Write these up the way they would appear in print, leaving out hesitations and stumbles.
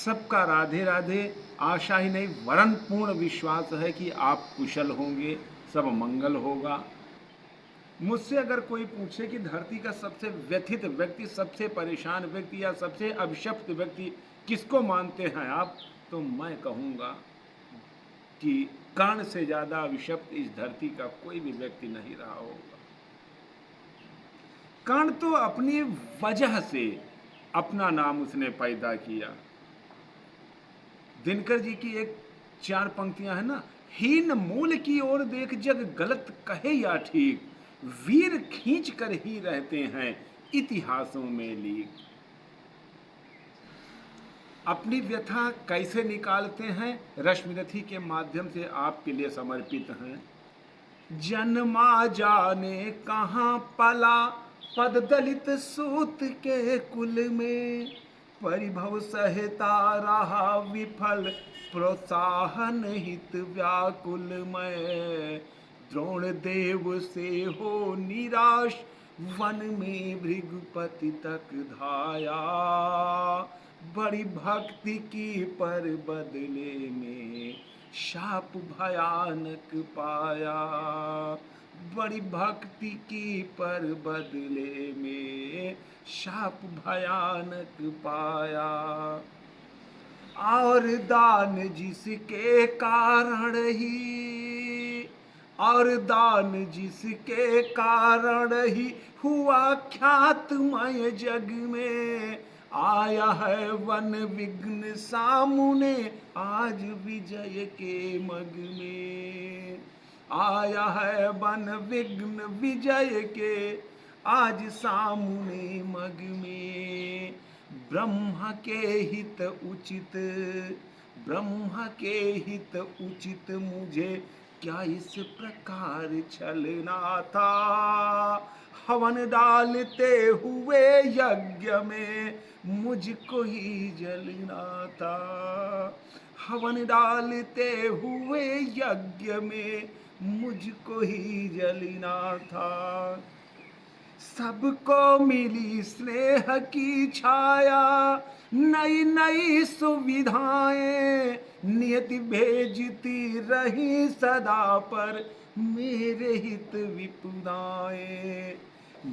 सबका राधे राधे। आशा ही नहीं वरन पूर्ण विश्वास है कि आप कुशल होंगे, सब मंगल होगा। मुझसे अगर कोई पूछे कि धरती का सबसे व्यथित व्यक्ति, सबसे परेशान व्यक्ति या सबसे अभिशप्त व्यक्ति किसको मानते हैं आप, तो मैं कहूँगा कि कर्ण से ज़्यादा अभिशप्त इस धरती का कोई भी व्यक्ति नहीं रहा होगा। कर्ण तो अपनी वजह से अपना नाम उसने पैदा किया। दिनकर जी की एक 4 पंक्तियां है ना, हीन मूल की ओर देख जग गलत कहे या ठीक, वीर खींच कर ही रहते हैं इतिहासों में लीक। अपनी व्यथा कैसे निकालते हैं, रश्मिरथी के माध्यम से आपके लिए समर्पित हैं। जन्मा जाने कहाँ पला, पद दलित सूत के कुल में, परिभव सहता रहा विफल, प्रोत्साहन हित व्याकुल में। द्रोण देव से हो निराश, वन में भृगुपति तक धाया, बड़ी भक्ति की पर बदले में शाप भयानक पाया। बड़ी भक्ति की पर बदले में शाप भयानक पाया। और दान जिसके कारण ही, और दान जिसके कारण ही हुआ ख्यातमय जग में, आया है वन विघ्न सामने आज विजय के मग में। आया है वन विघ्न विजय के आज सामने मग में। ब्रह्म के हित उचित, ब्रह्म के हित उचित मुझे क्या इस प्रकार छलना था। हवन डालते हुए यज्ञ में मुझको ही जलना था। हवन डालते हुए यज्ञ में मुझको ही जलना था। सबको मिली स्नेह की छाया, नई नई सुविधाएं नियति भेजती रही सदा पर मेरे हित विपुदाएं।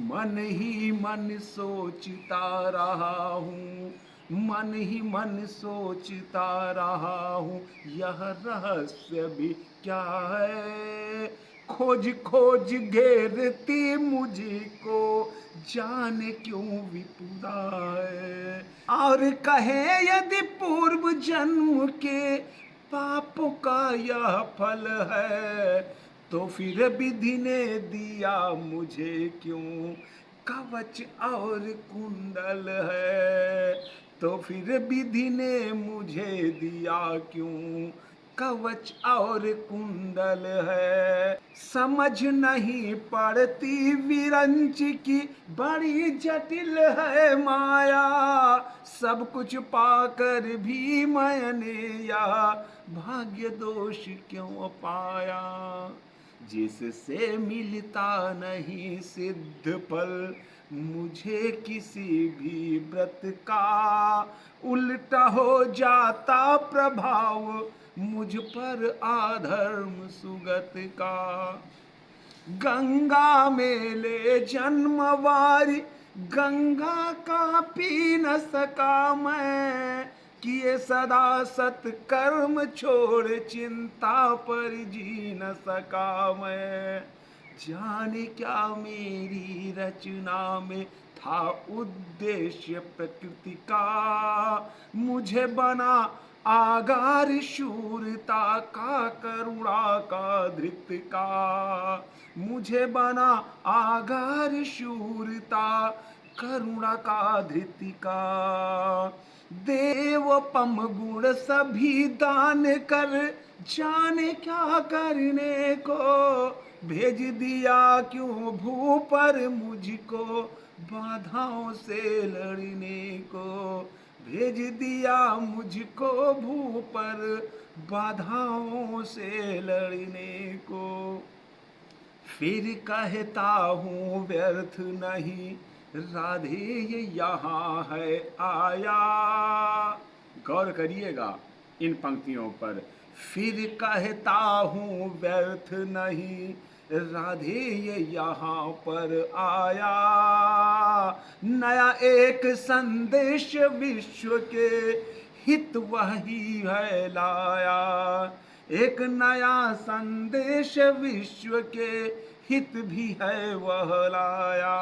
मन ही मन सोचता रहा हूँ, मन ही मन सोचता रहा हूँ, यह रहस्य भी क्या है। खोज खोज घेरती मुझको जाने क्यों विपुला है। और कहे यदि पूर्व जन्म के पापों का यह फल है, तो फिर विधि ने दिया मुझे क्यों कवच और कुंडल है। तो फिर विधि ने मुझे दिया क्यों कवच और कुंडल है। समझ नहीं पड़ती विरंच की बड़ी जटिल है माया, सब कुछ पाकर भी मैंने या भाग्य दोष क्यों पाया। जिससे मिलता नहीं सिद्ध फल मुझे किसी भी व्रत का, उल्टा हो जाता प्रभाव मुझ पर आधर्म सुगत का। गंगा में ले जन्मवारी, गंगा का पी न सका मैं, किए सदा सत्कर्म छोड़ चिंता पर जी न सका मैं। जाने क्या मेरी रचना में था उद्देश्य प्रकृति का, मुझे बना आगार शूरता का करुणा का धृत का। मुझे बना आगार शूरता करुणा का धृति का। देवपम गुण सभी दान कर जाने क्या करने को, भेज दिया क्यों भू पर मुझको बाधाओं से लड़ने को। भेज दिया मुझको भू पर बाधाओं से लड़ने को। फिर कहता हूँ व्यर्थ नहीं राधे ये यहाँ है आया, गौर करिएगा इन पंक्तियों पर। फिर कहता हूँ व्यर्थ नहीं राधे ये यहाँ पर आया, नया एक संदेश विश्व के हित वही है लाया। एक नया संदेश विश्व के हित भी है वह लाया,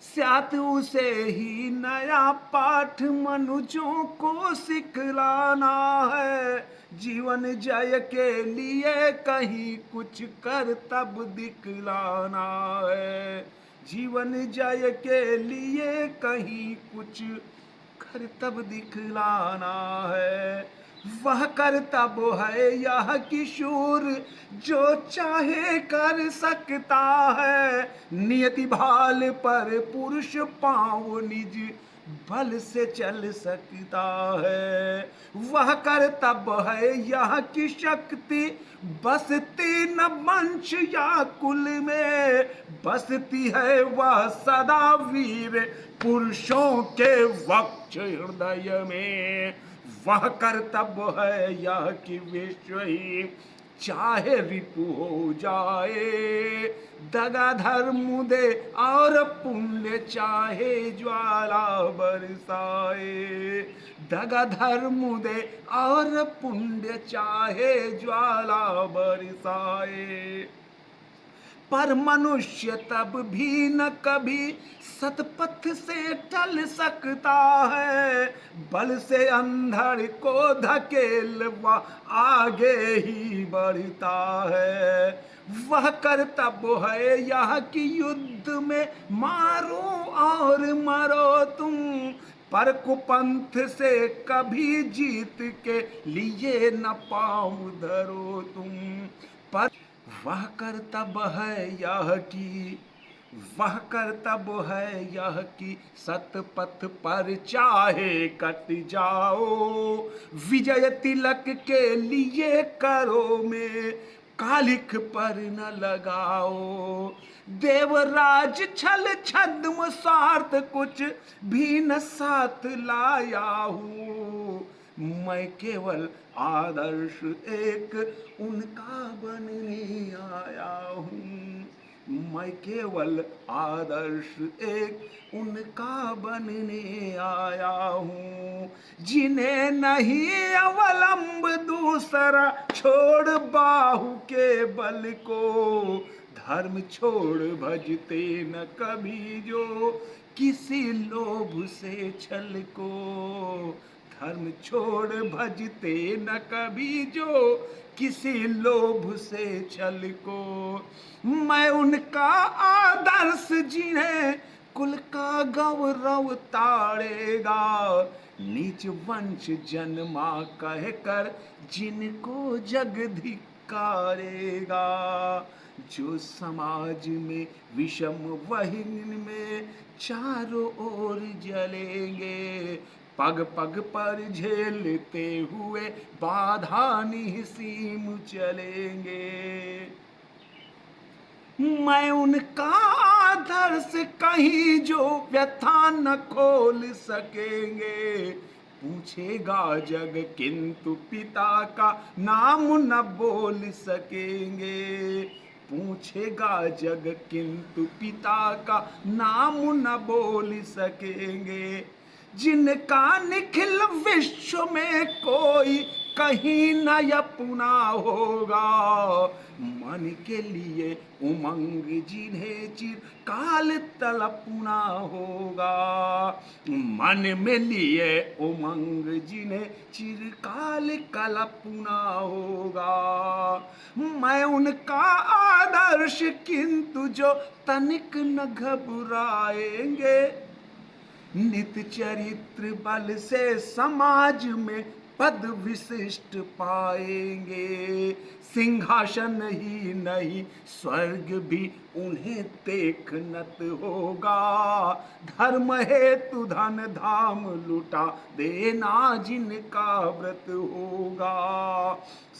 स्यात उसे ही नया पाठ मनुजों को सिखलाना है। जीवन जय के लिए कहीं कुछ कर तब दिखलाना है। जीवन जय के लिए कहीं कुछ कर तब दिखलाना है। वह करतब है यह किशोर जो चाहे कर सकता है। नियति भाल पर पुरुष पाँव निज बल से चल सकता है। वह करतब है यह की शक्ति बसती न वंश या कुल में, बसती है वह सदा वीर पुरुषों के वक्ष हृदय में। वह कर्तव्य है यह कि विश्व ही चाहे रिपु हो जाए, दगा धर्म दे और पुण्य चाहे ज्वाला बरसाए। दगा धर्म दे और पुण्य चाहे ज्वाला बरसाए। पर मनुष्य तब भी न कभी सतपथ से टल सकता है। बल से अंधड़ को धकेल वह आगे ही बढ़ता है। वह कर्तव्य है यह कि युद्ध में मारो और मरो तुम, पर कुपंथ से कभी जीत के लिए न पाँव धरो तुम। पर वह कर्तव्य है यह की, वह कर्तव्य है यह कि सतपथ पर चाहे कट जाओ। विजय तिलक के लिए करो में कालिख पर न लगाओ। देवराज छल छद्म स्वार्थ कुछ भी न साथ लाया हूँ। मैं केवल आदर्श एक उनका बनने आया हूँ। मैं केवल आदर्श एक उनका बनने आया हूँ। जिन्हें नहीं अवलंब दूसरा छोड़ बाहु के बल को, धर्म छोड़ भजते न कभी जो किसी लोभ से छल को। धर्म छोड़ भजते न कभी जो किसी लोभ से छल को। मैं उनका आदर्श जिन्हें कुल का गौरव ताड़ेगा। नीच वंश जन्मा कह कर जिनको जग धिक्कारेगा। जो समाज में विषम वहीन में चारों ओर जलेंगे। पग पग पर झेलते हुए बाधा निसीम चलेंगे। मैं उनका आदर्श कहीं जो व्यथा न खोल सकेंगे। पूछेगा जग किंतु पिता का नाम न बोल सकेंगे। पूछेगा जग किंतु पिता का नाम न बोल सकेंगे। जिनका निखिल विश्व में कोई कहीं न अपना होगा। मन के लिए उमंग जिन्हें चिरकाल तलपना होगा। मन में लिए उमंग जिन्हें चिरकाल कल्पना होगा। मैं उनका आदर्श किंतु जो तनिक न घबराएंगे। नित चरित्र बल से समाज में पद विशिष्ट पाएंगे। सिंहासन ही नहीं स्वर्ग भी उन्हें देखनत होगा। धर्म हेतु धन धाम लुटा देना जिनका व्रत होगा।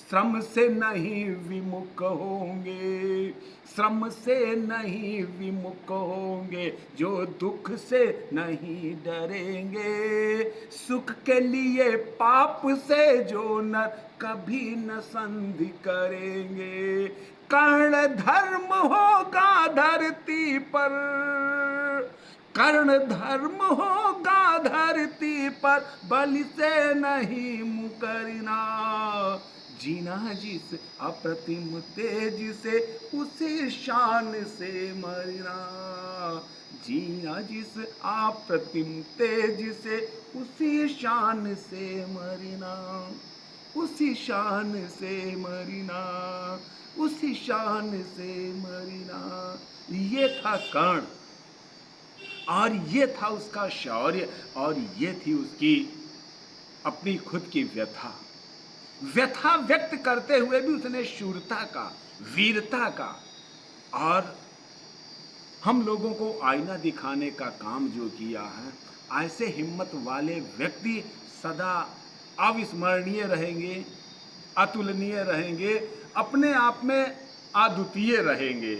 श्रम से नहीं विमुख होंगे, श्रम से नहीं विमुख होंगे, जो दुख से नहीं डरेंगे। सुख के लिए पाप से जो न कभी न संधि करेंगे। कर्ण धर्म होगा धरती पर, कर्ण धर्म होगा धरती पर, बलि से नहीं मुकरना। जीना जिस अप्रतिम तेज से, उसी शान से मरना। जीना जिस अप्रतिम तेज से, उसी शान से मरना। उसी शान से मरना, उसी शान से मरना। ये था कर्ण, और ये था उसका शौर्य, और ये थी उसकी अपनी खुद की व्यथा। व्यथा व्यक्त करते हुए भी उसने शूरता का, वीरता का, और हम लोगों को आईना दिखाने का काम जो किया है, ऐसे हिम्मत वाले व्यक्ति सदा अविस्मरणीय रहेंगे, अतुलनीय रहेंगे, अपने आप में अद्वितीय रहेंगे।